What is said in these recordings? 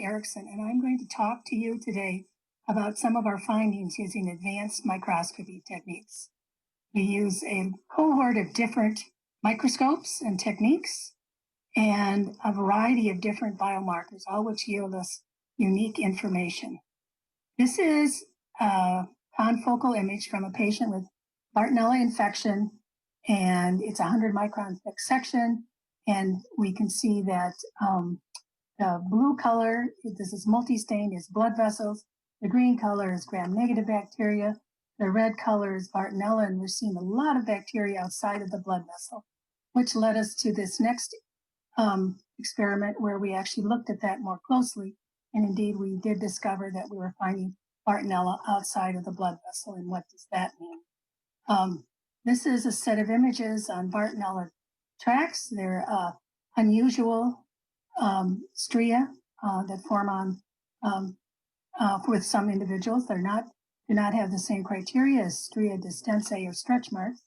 Erickson, and I'm going to talk to you today about some of our findings using advanced microscopy techniques. We use a cohort of different microscopes and techniques and a variety of different biomarkers, all which yield us unique information. This is a confocal image from a patient with Bartonella infection, and it's a 100 micron thick section, and we can see that the blue color, this is multi-stained, is blood vessels. The green color is gram-negative bacteria. The red color is Bartonella, and we're seeing a lot of bacteria outside of the blood vessel, which led us to this next experiment where we actually looked at that more closely. And indeed, we did discover that we were finding Bartonella outside of the blood vessel. And what does that mean? This is a set of images on Bartonella tracts. They're unusual stria that form on with some individuals. Do not have the same criteria as stria distensae or stretch marks.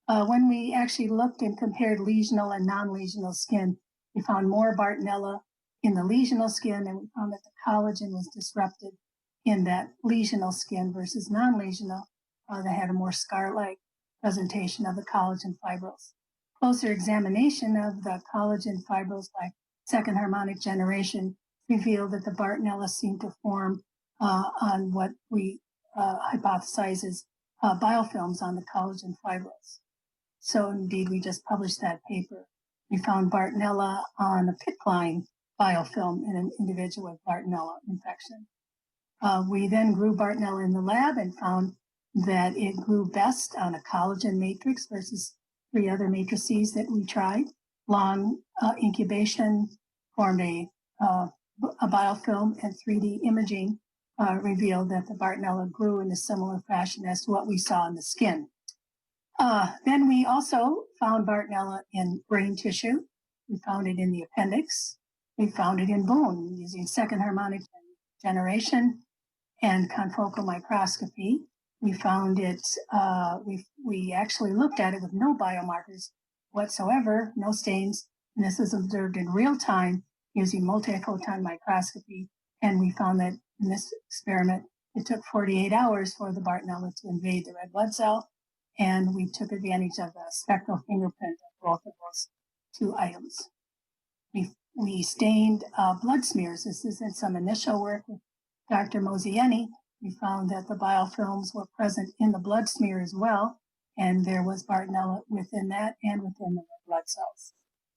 When we actually looked and compared lesional and non-lesional skin, we found more Bartonella in the lesional skin, and we found that the collagen was disrupted in that lesional skin versus non-lesional that had a more scar-like presentation of the collagen fibrils. Closer examination of the collagen fibrils by second harmonic generation revealed that the Bartonella seemed to form on what we hypothesize as biofilms on the collagen fibrils. So indeed, we just published that paper. We found Bartonella on a PICC line biofilm in an individual with Bartonella infection. We then grew Bartonella in the lab and found that it grew best on a collagen matrix versus 3 other matrices that we tried. Long incubation formed a biofilm, and 3D imaging revealed that the Bartonella grew in a similar fashion as to what we saw in the skin. Then we also found Bartonella in brain tissue. We found it in the appendix. We found it in bone using second harmonic generation and confocal microscopy. We found it, we actually looked at it with no biomarkers whatsoever, no stains, and this was observed in real time using multiphoton microscopy. And we found that in this experiment, it took 48 hours for the Bartonella to invade the red blood cell, and we took advantage of the spectral fingerprint of both of those 2 items. We stained blood smears. This is in some initial work with Dr. Mozayeni. We found that the biofilms were present in the blood smear as well, and there was Bartonella within that and within the red blood cells.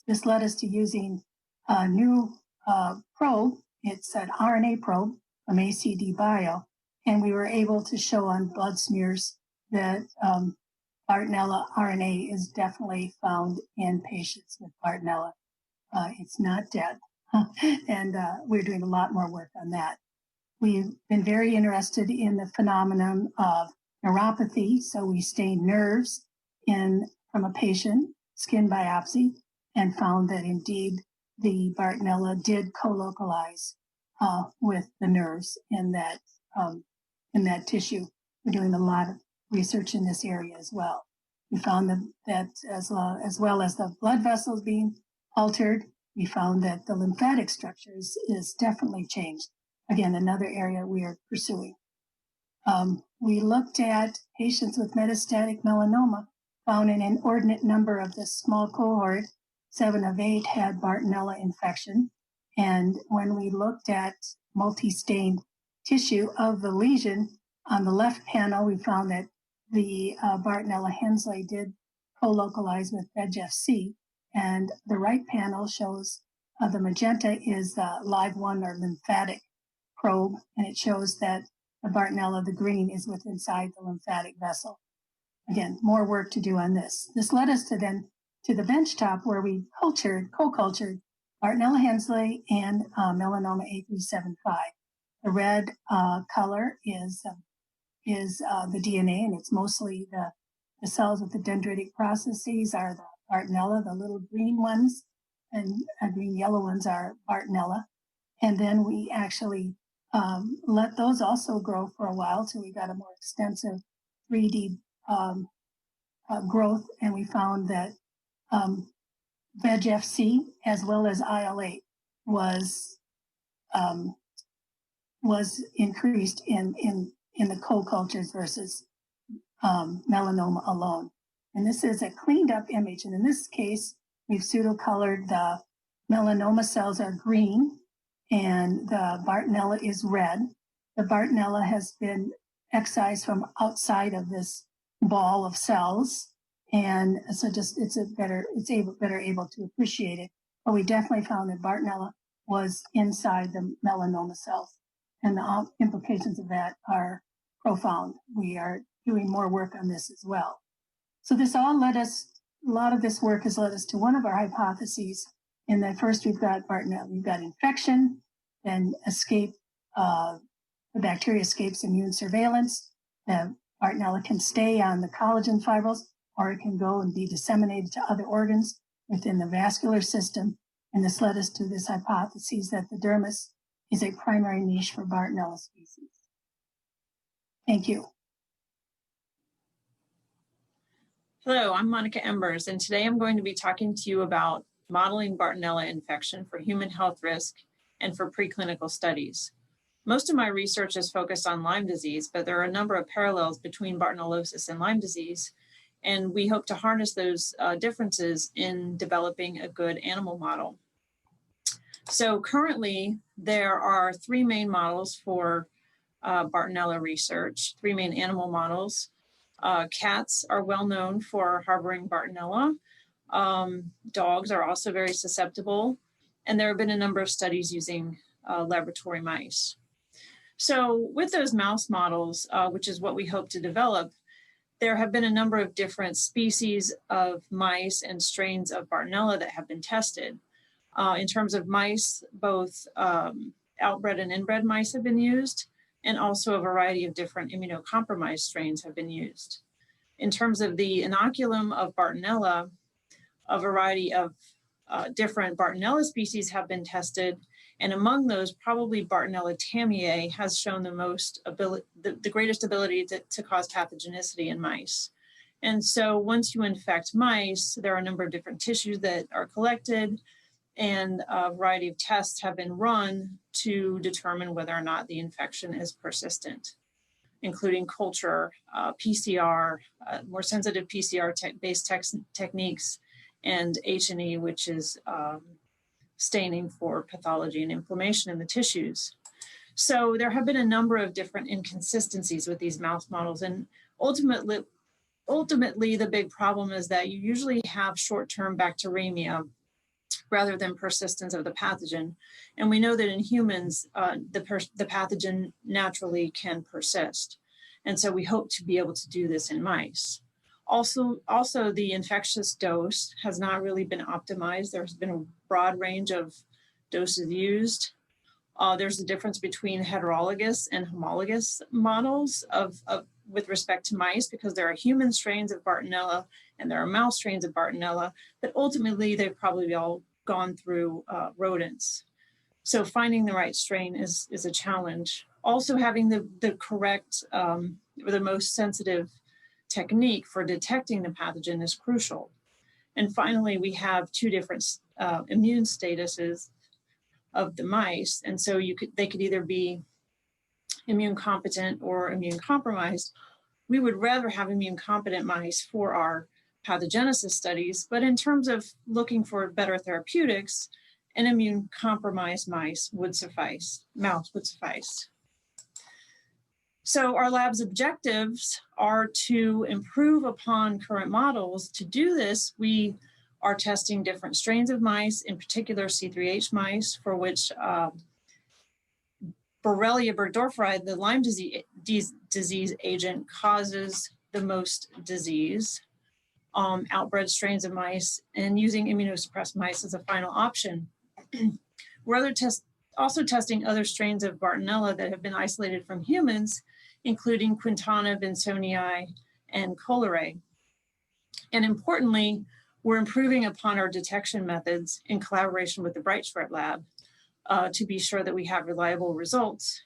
This led us to using a new probe. It's an RNA probe from ACD Bio, and we were able to show on blood smears that Bartonella RNA is definitely found in patients with Bartonella. It's not dead, and we're doing a lot more work on that. We've been very interested in the phenomenon of neuropathy, so we stained nerves from a patient, skin biopsy, and found that indeed the Bartonella did co-localize with the nerves in that tissue. We're doing a lot of research in this area as well. We found that as well as the blood vessels being altered, we found that the lymphatic structure is definitely changed. Again, another area we are pursuing. We looked at patients with metastatic melanoma, found an inordinate number of this small cohort. 7 of 8 had Bartonella infection. And when we looked at multi-stained tissue of the lesion, on the left panel, we found that the Bartonella Hensley did co-localize with VEGF-C. And the right panel shows the magenta is live 1 or lymphatic probe, and it shows that the Bartonella, the green, is within inside the lymphatic vessel. Again, more work to do on this. This led us to the benchtop where we co-cultured Bartonella Hensley and melanoma A375. The red color is the DNA, and it's mostly the cells with the dendritic processes are the Bartonella. The little green ones and green yellow ones are Bartonella. And then we actually let those also grow for a while till we got a more extensive 3D growth, and we found that VEGF-C as well as IL-8 was was increased in the co-cultures versus melanoma alone. And this is a cleaned up image. And in this case, we've pseudo-colored the melanoma cells are green and the Bartonella is red. The Bartonella has been excised from outside of this ball of cells. And so just better able to appreciate it. But we definitely found that Bartonella was inside the melanoma cells. And the implications of that are profound. We are doing more work on this as well. So this all led us, a lot of this work has led us to one of our hypotheses. In that first we've got Bartonella, we've got infection, then the bacteria escapes immune surveillance. The Bartonella can stay on the collagen fibrils, or it can go and be disseminated to other organs within the vascular system. And this led us to this hypothesis that the dermis is a primary niche for Bartonella species. Thank you. Hello, I'm Monica Embers, and today I'm going to be talking to you about modeling Bartonella infection for human health risk and for preclinical studies. Most of my research is focused on Lyme disease, but there are a number of parallels between Bartonellosis and Lyme disease, and we hope to harness those differences in developing a good animal model. So currently, there are three main models for Bartonella research, three main animal models. Cats are well known for harboring Bartonella. Dogs are also very susceptible, and there have been a number of studies using laboratory mice. So with those mouse models, which is what we hope to develop, there have been a number of different species of mice and strains of Bartonella that have been tested. In terms of mice, both outbred and inbred mice have been used, and also a variety of different immunocompromised strains have been used. In terms of the inoculum of Bartonella, a variety of different Bartonella species have been tested, and among those, probably Bartonella tamiae has shown the greatest ability to cause pathogenicity in mice. And so once you infect mice, there are a number of different tissues that are collected, and a variety of tests have been run to determine whether or not the infection is persistent, including culture, PCR, more sensitive PCR-based techniques, and H&E, which is staining for pathology and inflammation in the tissues. So there have been a number of different inconsistencies with these mouse models, and ultimately the big problem is that you usually have short-term bacteremia rather than persistence of the pathogen. And we know that in humans, the pathogen naturally can persist. And so we hope to be able to do this in mice. Also, the infectious dose has not really been optimized. There's been a broad range of doses used. There's a difference between heterologous and homologous models with respect to mice, because there are human strains of Bartonella and there are mouse strains of Bartonella, but ultimately they've probably all gone through rodents. So finding the right strain is a challenge. Also having the correct or the most sensitive technique for detecting the pathogen is crucial. And finally, we have two different immune statuses of the mice. And so they could either be immune competent or immune compromised. We would rather have immune competent mice for our pathogenesis studies, but in terms of looking for better therapeutics, an immune compromised mouse would suffice. So our lab's objectives are to improve upon current models. To do this, we are testing different strains of mice, in particular C3H mice, for which Borrelia burgdorferi, the Lyme disease agent, causes the most disease. Outbred strains of mice, and using immunosuppressed mice as a final option. We're also testing other strains of Bartonella that have been isolated from humans, including Quintana, Vinsonii, and cholerae. And importantly, we're improving upon our detection methods in collaboration with the Breitschwerdt lab to be sure that we have reliable results.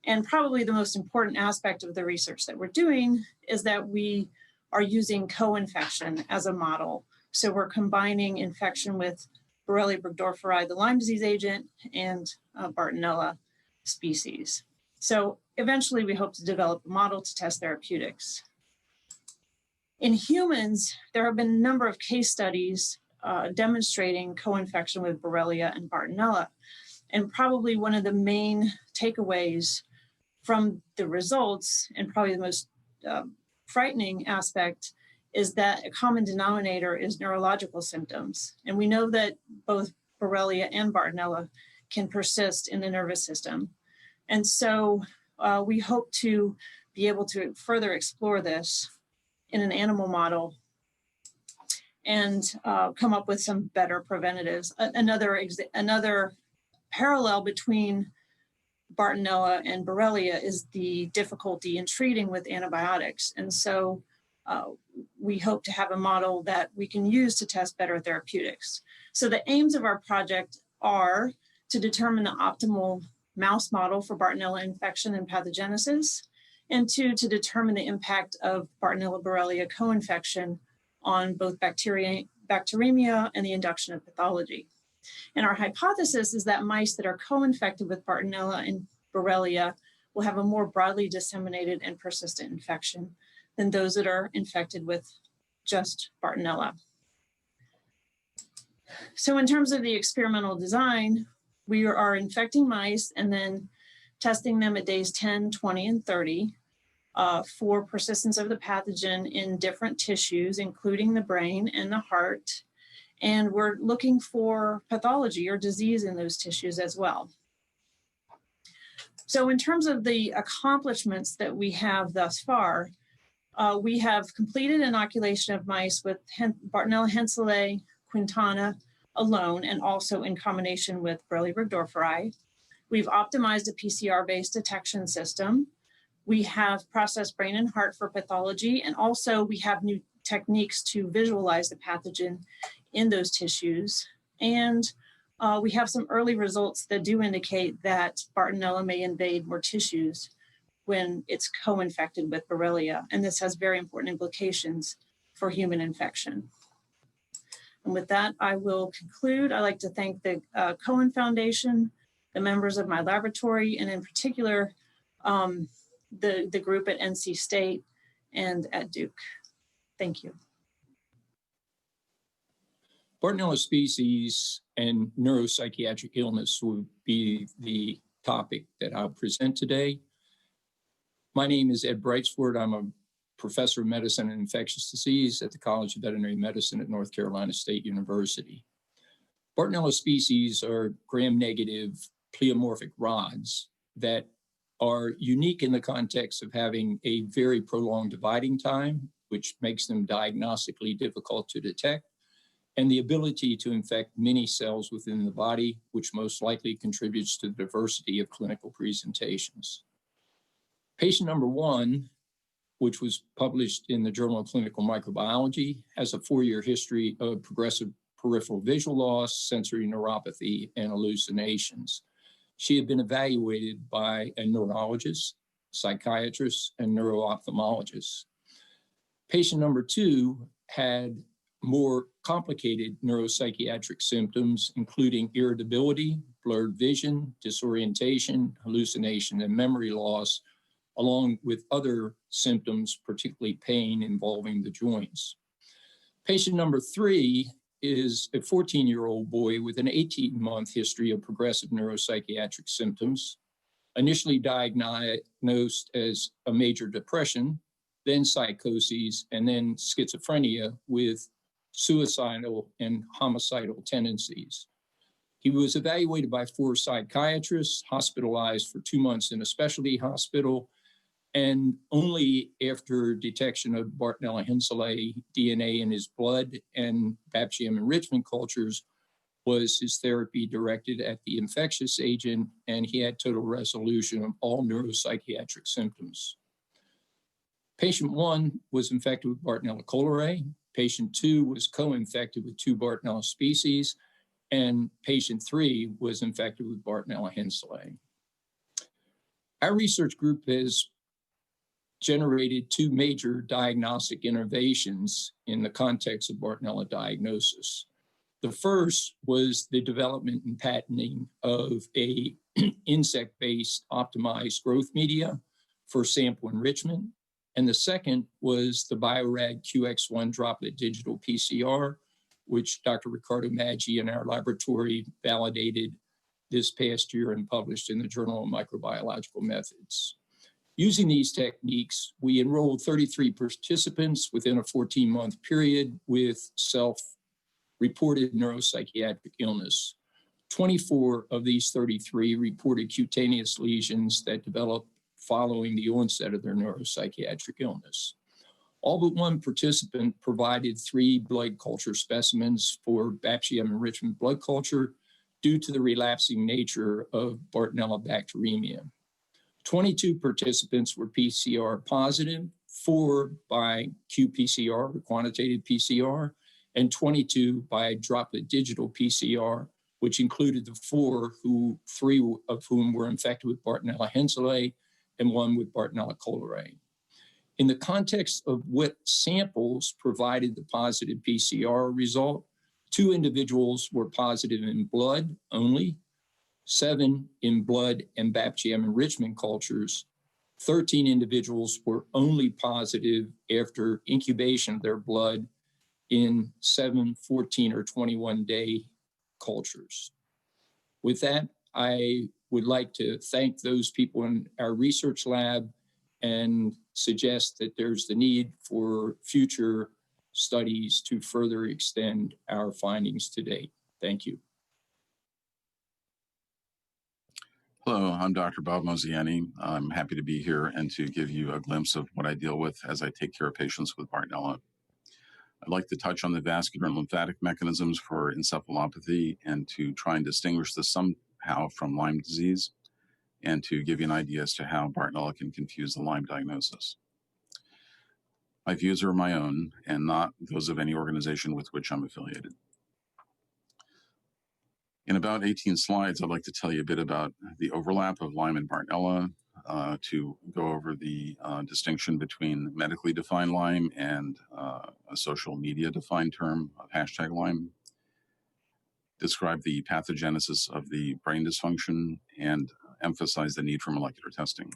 And probably the most important aspect of the research that we're doing is that we are using co-infection as a model. So we're combining infection with Borrelia burgdorferi, the Lyme disease agent, and Bartonella species. So eventually we hope to develop a model to test therapeutics. In humans, there have been a number of case studies demonstrating co-infection with Borrelia and Bartonella. And probably one of the main takeaways from the results, and probably the most frightening aspect, is that a common denominator is neurological symptoms. And we know that both Borrelia and Bartonella can persist in the nervous system. And so we hope to be able to further explore this in an animal model and come up with some better preventatives. Another parallel between Bartonella and Borrelia is the difficulty in treating with antibiotics. And so we hope to have a model that we can use to test better therapeutics. So the aims of our project are to determine the optimal mouse model for Bartonella infection and pathogenesis, and to determine the impact of Bartonella Borrelia co-infection on both bacteremia and the induction of pathology. And our hypothesis is that mice that are co-infected with Bartonella and Borrelia will have a more broadly disseminated and persistent infection than those that are infected with just Bartonella. So in terms of the experimental design, we are infecting mice and then testing them at days 10, 20, and 30 for persistence of the pathogen in different tissues, including the brain and the heart. And we're looking for pathology or disease in those tissues as well. So in terms of the accomplishments that we have thus far, we have completed inoculation of mice with Bartonella henselae, quintana alone, and also in combination with Borrelia burgdorferi. We've optimized a PCR-based detection system. We have processed brain and heart for pathology, and also we have new techniques to visualize the pathogen in those tissues. And we have some early results that do indicate that Bartonella may invade more tissues when it's co-infected with Borrelia. And this has very important implications for human infection. And with that, I will conclude. I'd like to thank the Cohen Foundation, the members of my laboratory, and in particular, the group at NC State and at Duke. Thank you. Bartonella species and neuropsychiatric illness will be the topic that I'll present today. My name is Ed Breitsford. I'm a professor of medicine and infectious disease at the College of Veterinary Medicine at North Carolina State University. Bartonella species are gram-negative pleomorphic rods that are unique in the context of having a very prolonged dividing time, which makes them diagnostically difficult to detect, and the ability to infect many cells within the body, which most likely contributes to the diversity of clinical presentations. Patient number 1, which was published in the Journal of Clinical Microbiology, has a 4-year history of progressive peripheral visual loss, sensory neuropathy, and hallucinations. She had been evaluated by a neurologist, psychiatrist, and neuro-ophthalmologist. Patient number 2 had more complicated neuropsychiatric symptoms, including irritability, blurred vision, disorientation, hallucination, and memory loss, along with other symptoms, particularly pain involving the joints. Patient number 3 is a 14-year-old boy with an 18-month history of progressive neuropsychiatric symptoms, initially diagnosed as a major depression, then psychoses, and then schizophrenia with suicidal and homicidal tendencies. He was evaluated by 4 psychiatrists, hospitalized for 2 months in a specialty hospital, and only after detection of Bartonella henselae DNA in his blood and Babesia enrichment cultures was his therapy directed at the infectious agent, and he had total resolution of all neuropsychiatric symptoms. Patient 1 was infected with Bartonella cholerae. Patient 2 was co-infected with 2 Bartonella species, and patient 3 was infected with Bartonella henselae. Our research group has generated 2 major diagnostic innovations in the context of Bartonella diagnosis. The first was the development and patenting of a insect-based optimized growth media for sample enrichment. And the second was the Biorad QX1 droplet digital PCR, which Dr. Ricardo Maggi in our laboratory validated this past year and published in the Journal of Microbiological Methods. Using these techniques, we enrolled 33 participants within a 14-month period with self-reported neuropsychiatric illness. 24 of these 33 reported cutaneous lesions that developed following the onset of their neuropsychiatric illness. All but one participant provided 3 blood culture specimens for Bacterium enrichment blood culture due to the relapsing nature of Bartonella bacteremia. 22 participants were PCR positive, 4 by qPCR, or quantitative PCR, and 22 by droplet digital PCR, which included the 3 of whom were infected with Bartonella henselae and 1 with Bartonella cholerae. In the context of what samples provided the positive PCR result, 2 individuals were positive in blood only, 7 in blood and Bacterium enrichment cultures. 13 individuals were only positive after incubation of their blood in 7, 14, or 21-day cultures. With that, I would like to thank those people in our research lab and suggest that there's the need for future studies to further extend our findings to date. Thank you. Hello, I'm Dr. Bob Moziani. I'm happy to be here and to give you a glimpse of what I deal with as I take care of patients with Bartonella. I'd like to touch on the vascular and lymphatic mechanisms for encephalopathy and to try and distinguish this somehow from Lyme disease and to give you an idea as to how Bartonella can confuse the Lyme diagnosis. My views are my own and not those of any organization with which I'm affiliated. In about 18 slides, I'd like to tell you a bit about the overlap of Lyme and Bartonella, to go over the distinction between medically defined Lyme and a social media defined term of hashtag Lyme, describe the pathogenesis of the brain dysfunction, and emphasize the need for molecular testing.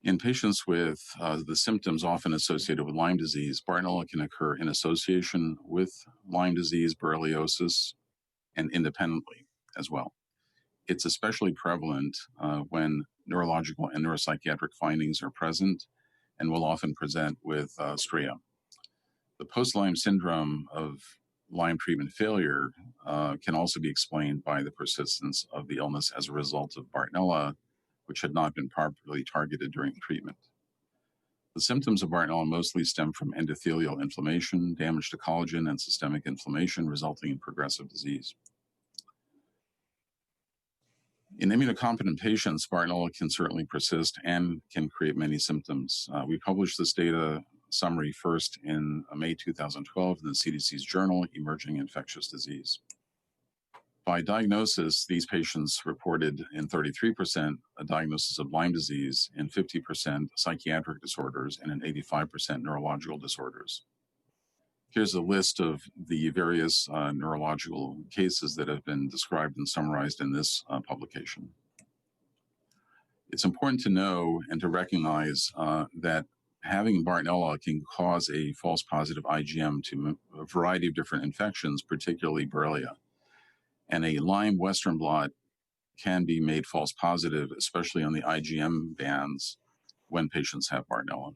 In patients with the symptoms often associated with Lyme disease, Bartonella can occur in association with Lyme disease, borreliosis, and independently as well. It's especially prevalent when neurological and neuropsychiatric findings are present and will often present with stria. The post-Lyme syndrome of Lyme treatment failure can also be explained by the persistence of the illness as a result of Bartonella, which had not been properly targeted during treatment. The symptoms of Bartonella mostly stem from endothelial inflammation, damage to collagen, and systemic inflammation, resulting in progressive disease. In immunocompetent patients, Bartonella can certainly persist and can create many symptoms. We published this data summary first in May 2012 in the CDC's journal, Emerging Infectious Disease. By diagnosis, these patients reported in 33% a diagnosis of Lyme disease, in 50% psychiatric disorders, and in 85% neurological disorders. Here's a list of the various neurological cases that have been described and summarized in this publication. It's important to know and to recognize that having Bartonella can cause a false positive IgM to a variety of different infections, particularly Borrelia. And a Lyme Western blot can be made false positive, especially on the IgM bands when patients have Bartonella.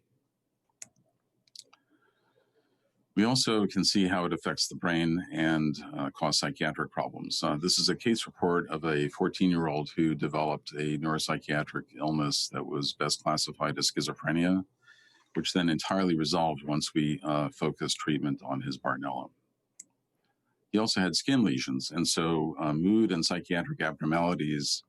We also can see how it affects the brain and cause psychiatric problems. This is a case report of a 14-year-old who developed a neuropsychiatric illness that was best classified as schizophrenia, which then entirely resolved once we focused treatment on his Bartonella. He also had skin lesions, and so mood and psychiatric abnormalities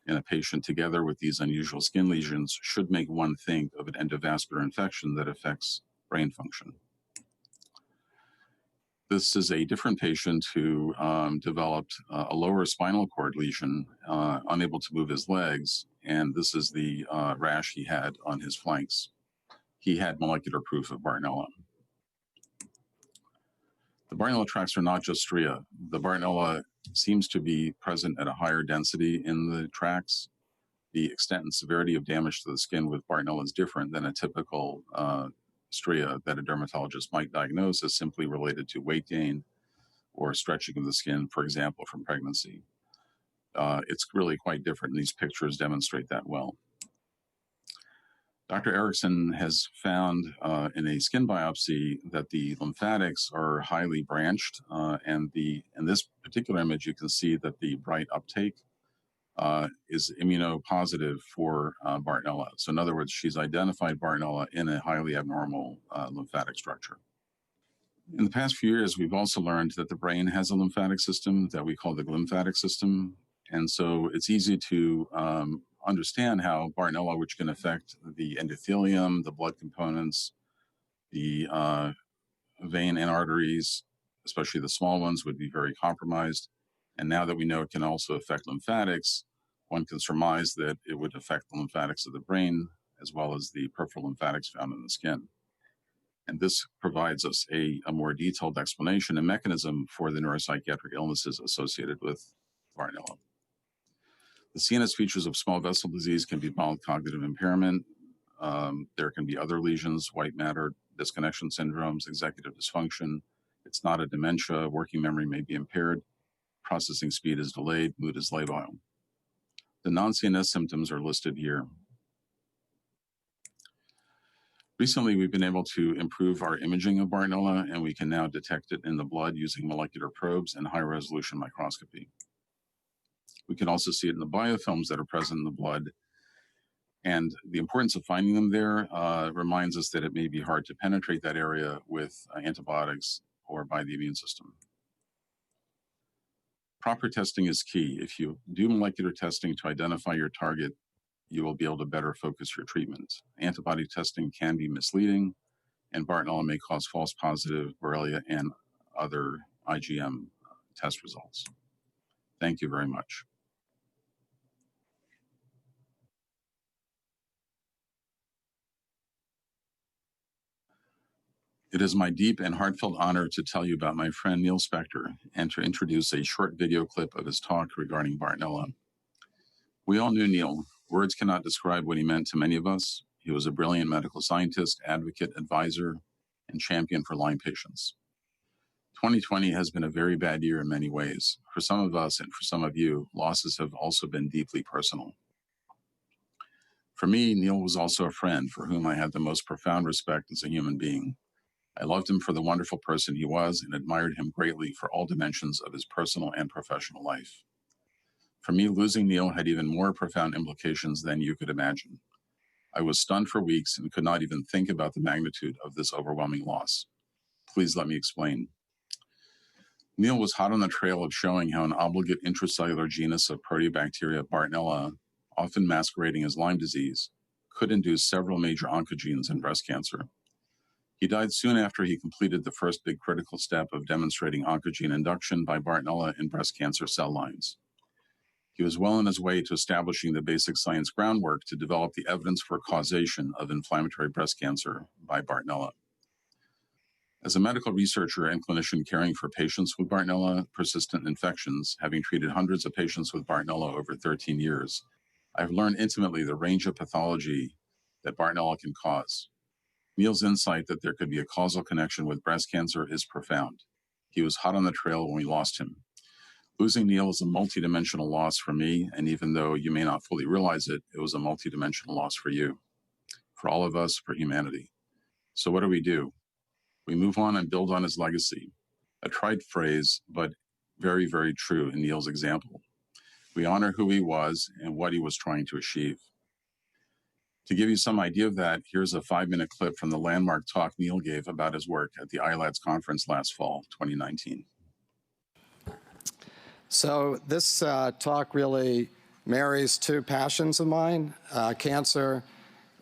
in a patient together with these unusual skin lesions should make one think of an endovascular infection that affects brain function. This is a different patient who developed a lower spinal cord lesion, unable to move his legs, and this is the rash he had on his flanks. He had molecular proof of Bartonella. The Bartonella tracks are not just stria. The Bartonella seems to be present at a higher density in the tracts. The extent and severity of damage to the skin with Bartonella is different than a typical stria that a dermatologist might diagnose as simply related to weight gain or stretching of the skin, for example, from pregnancy. It's really quite different, and these pictures demonstrate that well. Dr. Ericson has found in a skin biopsy that the lymphatics are highly branched, and in this particular image, you can see that the bright uptake is immunopositive for Bartonella. So in other words, she's identified Bartonella in a highly abnormal lymphatic structure. In the past few years, we've also learned that the brain has a lymphatic system that we call the glymphatic system. And so it's easy to understand how Bartonella, which can affect the endothelium, the blood components, the vein and arteries, especially the small ones, would be very compromised. And now that we know it can also affect lymphatics, one can surmise that it would affect the lymphatics of the brain as well as the peripheral lymphatics found in the skin. And this provides us a more detailed explanation and mechanism for the neuropsychiatric illnesses associated with Bartonella. The CNS features of small vessel disease can be mild cognitive impairment. There can be other lesions, white matter, disconnection syndromes, executive dysfunction. It's not a dementia. Working memory may be impaired. Processing speed is delayed. Mood is labile. The non-CNS symptoms are listed here. Recently, we've been able to improve our imaging of Bartonella, and we can now detect it in the blood using molecular probes and high-resolution microscopy. We can also see it in the biofilms that are present in the blood. And the importance of finding them there reminds us that it may be hard to penetrate that area with antibiotics or by the immune system. Proper testing is key. If you do molecular testing to identify your target, you will be able to better focus your treatment. Antibody testing can be misleading, and Bartonella may cause false positive Borrelia and other IgM test results. Thank you very much. It is my deep and heartfelt honor to tell you about my friend Neil Spector and to introduce a short video clip of his talk regarding Bartonella. We all knew Neil. Words cannot describe what he meant to many of us. He was a brilliant medical scientist, advocate, advisor, and champion for Lyme patients. 2020 has been a very bad year in many ways. For some of us and for some of you, losses have also been deeply personal. For me, Neil was also a friend for whom I had the most profound respect as a human being. I loved him for the wonderful person he was and admired him greatly for all dimensions of his personal and professional life. For me, losing Neil had even more profound implications than you could imagine. I was stunned for weeks and could not even think about the magnitude of this overwhelming loss. Please let me explain. Neil was hot on the trail of showing how an obligate intracellular genus of proteobacteria, Bartonella, often masquerading as Lyme disease, could induce several major oncogenes in breast cancer. He died soon after he completed the first big critical step of demonstrating oncogene induction by Bartonella in breast cancer cell lines. He was well on his way to establishing the basic science groundwork to develop the evidence for causation of inflammatory breast cancer by Bartonella. As a medical researcher and clinician caring for patients with Bartonella persistent infections, having treated hundreds of patients with Bartonella over 13 years, I've learned intimately the range of pathology that Bartonella can cause. Neil's insight that there could be a causal connection with breast cancer is profound. He was hot on the trail when we lost him. Losing Neil is a multidimensional loss for me, and even though you may not fully realize it, it was a multidimensional loss for you, for all of us, for humanity. So what do? We move on and build on his legacy. A trite phrase, but very, very true in Neil's example. We honor who he was and what he was trying to achieve. To give you some idea of that, here's a 5-minute clip from the landmark talk Neil gave about his work at the ILADS conference last fall, 2019. So this talk really marries two passions of mine, cancer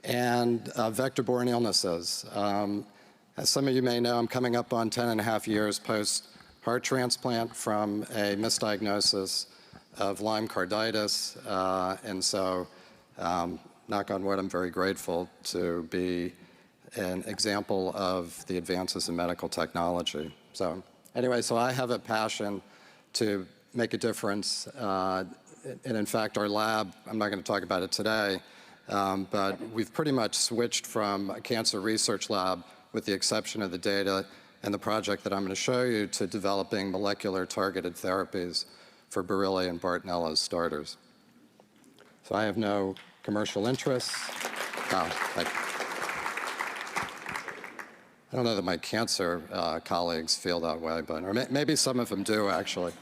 and vector-borne illnesses. As some of you may know, I'm coming up on 10 and a half years post-heart transplant from a misdiagnosis of Lyme carditis, and so knock on wood, I'm very grateful to be an example of the advances in medical technology. So anyway, so I have a passion to make a difference. And in fact, our lab, I'm not going to talk about it today, but we've pretty much switched from a cancer research lab, with the exception of the data and the project that I'm going to show you, to developing molecular targeted therapies for Borrelia and Bartonella as starters. So I have no commercial interests. I don't know that my cancer colleagues feel that way, but or maybe some of them do, actually.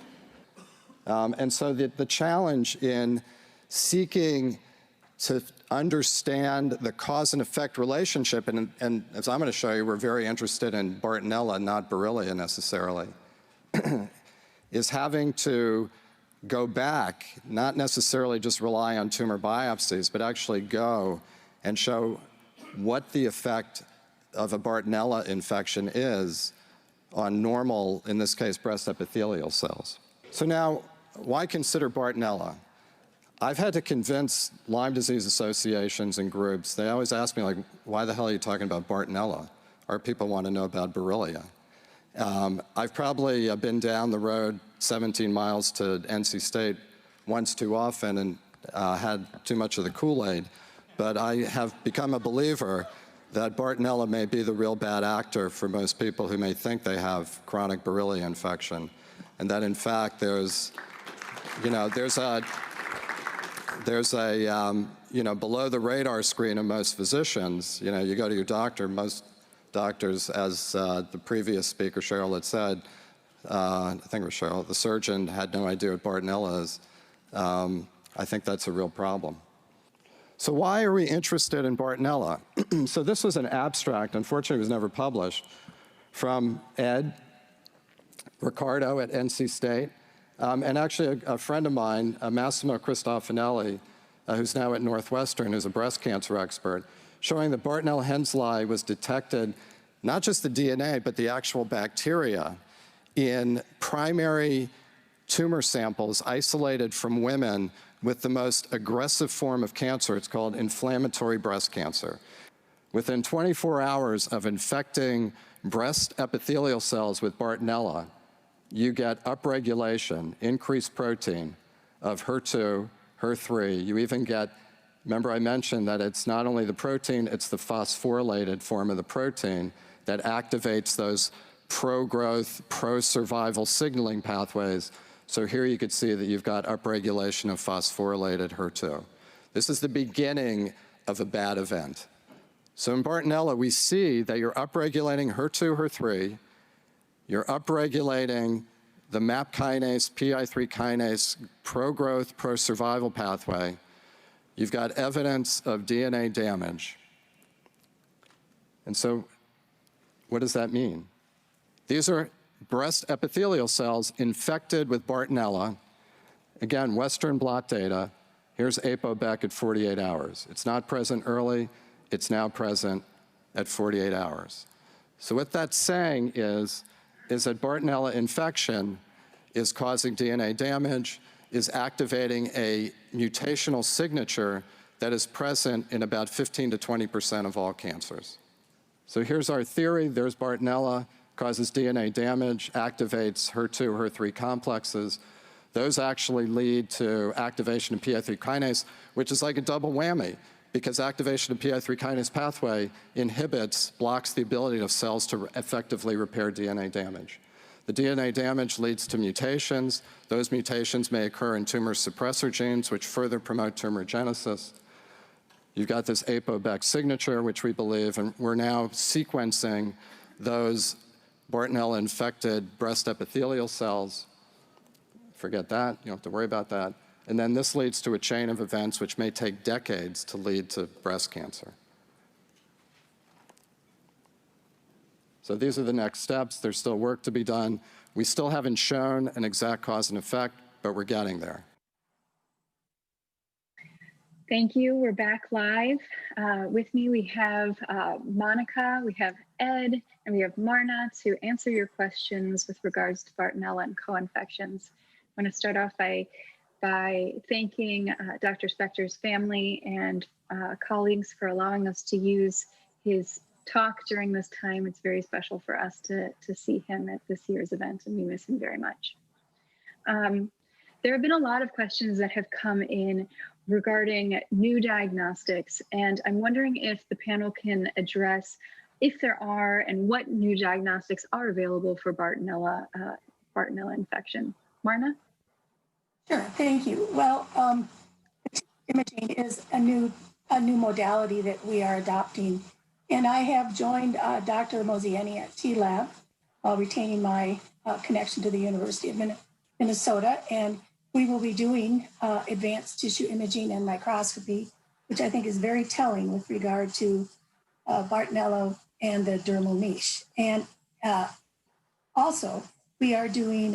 And so the challenge in seeking to understand the cause and effect relationship, and as I'm going to show you, we're very interested in Bartonella, not Borrelia necessarily, is having to go back, not necessarily just rely on tumor biopsies, but actually go and show what the effect of a Bartonella infection is on normal, in this case, breast epithelial cells. So now, why consider Bartonella? I've had to convince Lyme disease associations and groups. They always ask me, like, why the hell are you talking about Bartonella? Our people want to know about Borrelia. I've probably been down the road 17 miles to NC State once too often and had too much of the Kool-Aid, but I have become a believer that Bartonella may be the real bad actor for most people who may think they have chronic Borrelia infection, and that in fact there's a below the radar screen of most physicians. You go to your doctor, most doctors, as the previous speaker, Cheryl, had said, I think it was Cheryl, the surgeon had no idea what Bartonella is. I think that's a real problem. So why are we interested in Bartonella? So this was an abstract, unfortunately it was never published, from Ed Ricardo at NC State, and actually a friend of mine, Massimo Cristofanelli, who's now at Northwestern, who's a breast cancer expert, showing that Bartonella henselae was detected, not just the DNA, but the actual bacteria in primary tumor samples isolated from women with the most aggressive form of cancer. It's called inflammatory breast cancer. Within 24 hours of infecting breast epithelial cells with Bartonella, you get upregulation, increased protein of HER2, HER3. You even get, remember I mentioned that it's not only the protein, it's the phosphorylated form of the protein that activates those pro-growth, pro-survival signaling pathways. So here you could see that you've got upregulation of phosphorylated HER2. This is the beginning of a bad event. So in Bartonella, we see that you're upregulating HER2, HER3, you're upregulating the MAP kinase, PI3 kinase, pro-growth, pro-survival pathway. You've got evidence of DNA damage. And so what does that mean? These are breast epithelial cells infected with Bartonella. Again, Western blot data. Here's ApoBec at 48 hours. It's not present early. It's now present at 48 hours. So what that's saying is that Bartonella infection is causing DNA damage, is activating a mutational signature that is present in about 15 to 20% of all cancers. So here's our theory. There's Bartonella, causes DNA damage, activates HER2, HER3 complexes. Those actually lead to activation of PI3 kinase, which is like a double whammy, because activation of PI3 kinase pathway blocks the ability of cells to effectively repair DNA damage. The DNA damage leads to mutations. Those mutations may occur in tumor suppressor genes, which further promote tumorigenesis. You've got this ApoBec signature, which we believe, and we're now sequencing those Bartonella-infected breast epithelial cells. Forget that, you don't have to worry about that. And then this leads to a chain of events which may take decades to lead to breast cancer. So these are the next steps. There's still work to be done. We still haven't shown an exact cause and effect, but we're getting there. Thank you. We're back live. With me, we have Monica, we have Ed, and we have Marna to answer your questions with regards to Bartonella and co-infections. I want to start off by thanking Dr. Spector's family and colleagues for allowing us to use his talk during this time. It's very special for us to see him at this year's event, and we miss him very much. There have been a lot of questions that have come in regarding new diagnostics, and I'm wondering if the panel can address if there are and what new diagnostics are available for Bartonella infection. Marna? Sure, thank you. Well, imaging is a new modality that we are adopting. And I have joined Dr. Mozayeni at T-Lab while retaining my connection to the University of Minnesota. And we will be doing advanced tissue imaging and microscopy, which I think is very telling with regard to Bartonella and the dermal niche. And also, we are doing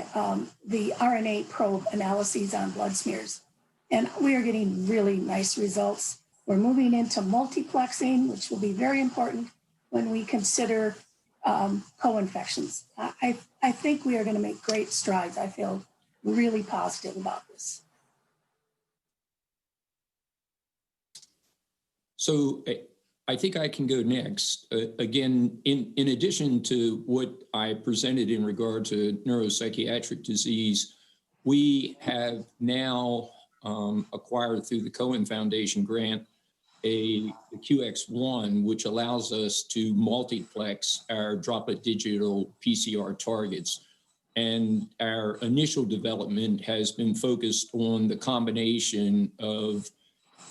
the RNA probe analyses on blood smears. And we are getting really nice results. We're moving into multiplexing, which will be very important when we consider co-infections. I think we are going to make great strides. I feel really positive about this. So I think I can go next. Again, in addition to what I presented in regard to neuropsychiatric disease, we have now acquired through the Cohen Foundation grant the QX1, which allows us to multiplex our droplet digital PCR targets. And our initial development has been focused on the combination of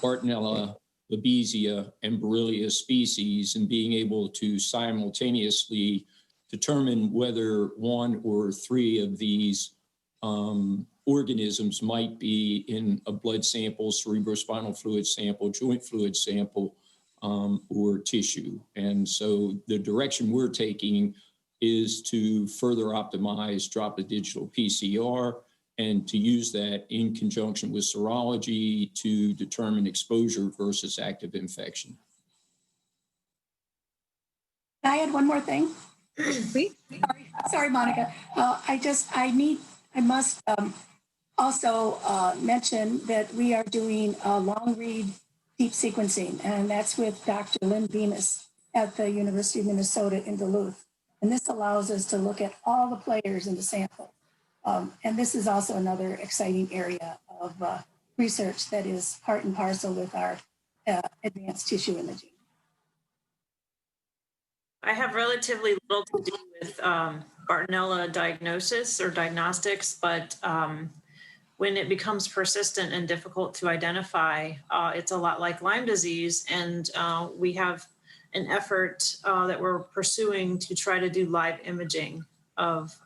Bartonella, Babesia, and Borrelia species, and being able to simultaneously determine whether one or three of these organisms might be in a blood sample, cerebrospinal fluid sample, joint fluid sample, or tissue. And so the direction we're taking is to further optimize droplet digital PCR and to use that in conjunction with serology to determine exposure versus active infection. Can I add one more thing? Please. Sorry, Monica. I must also mention that we are doing long read deep sequencing, and that's with Dr. Lynn Bemis at the University of Minnesota in Duluth. And this allows us to look at all the players in the sample. And this is also another exciting area of research that is part and parcel with our advanced tissue imaging. I have relatively little to do with Bartonella diagnosis or diagnostics, but when it becomes persistent and difficult to identify, it's a lot like Lyme disease. And we have an effort that we're pursuing to try to do live imaging of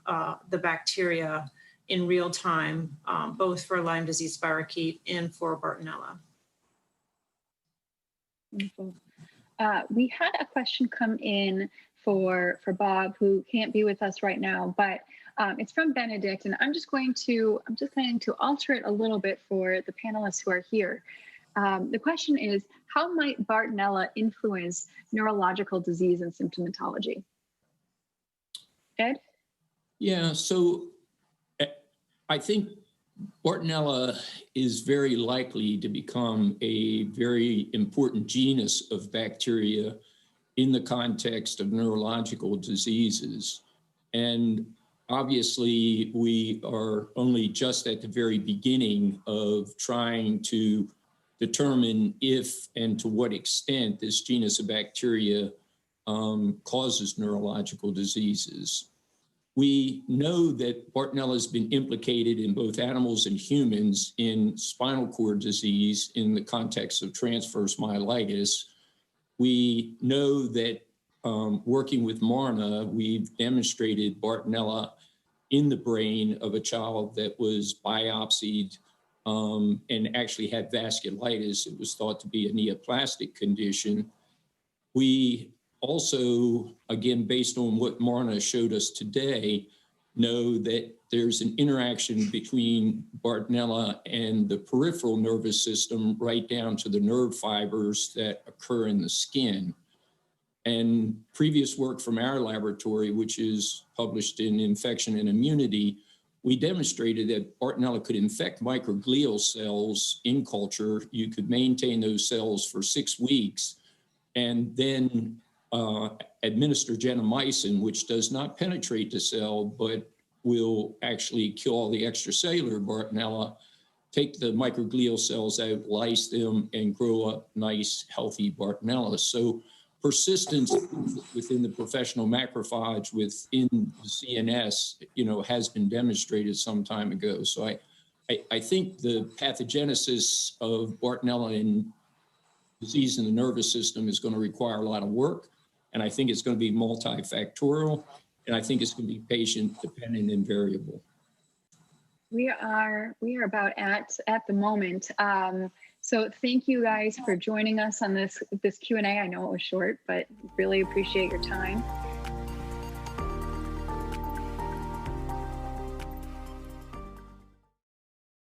the bacteria in real time, both for Lyme disease spirochete and for Bartonella. Wonderful. We had a question come in for Bob, who can't be with us right now, but it's from Benedict, and I'm just going to alter it a little bit for the panelists who are here. The question is, how might Bartonella influence neurological disease and symptomatology? Ed? Yeah, so I think Bartonella is very likely to become a very important genus of bacteria in the context of neurological diseases. And obviously, we are only just at the very beginning of trying to determine if and to what extent this genus of bacteria causes neurological diseases. We know that Bartonella has been implicated in both animals and humans in spinal cord disease in the context of transverse myelitis. We know that working with Marna, we've demonstrated Bartonella in the brain of a child that was biopsied and actually had vasculitis. It was thought to be a neoplastic condition. We also, again, based on what Marna showed us today, know that there's an interaction between Bartonella and the peripheral nervous system right down to the nerve fibers that occur in the skin. And previous work from our laboratory, which is published in Infection and Immunity, we demonstrated that Bartonella could infect microglial cells in culture. You could maintain those cells for 6 weeks and then administer gentamicin, which does not penetrate the cell, but will actually kill all the extracellular Bartonella, take the microglial cells out, lyse them, and grow up nice, healthy Bartonella. So persistence within the professional macrophage within the CNS, has been demonstrated some time ago. So I think the pathogenesis of Bartonella in disease in the nervous system is going to require a lot of work. And I think it's going to be multifactorial. And I think it's going to be patient dependent and variable. We are about at the moment. So thank you guys for joining us on this Q&A. I know it was short, but really appreciate your time.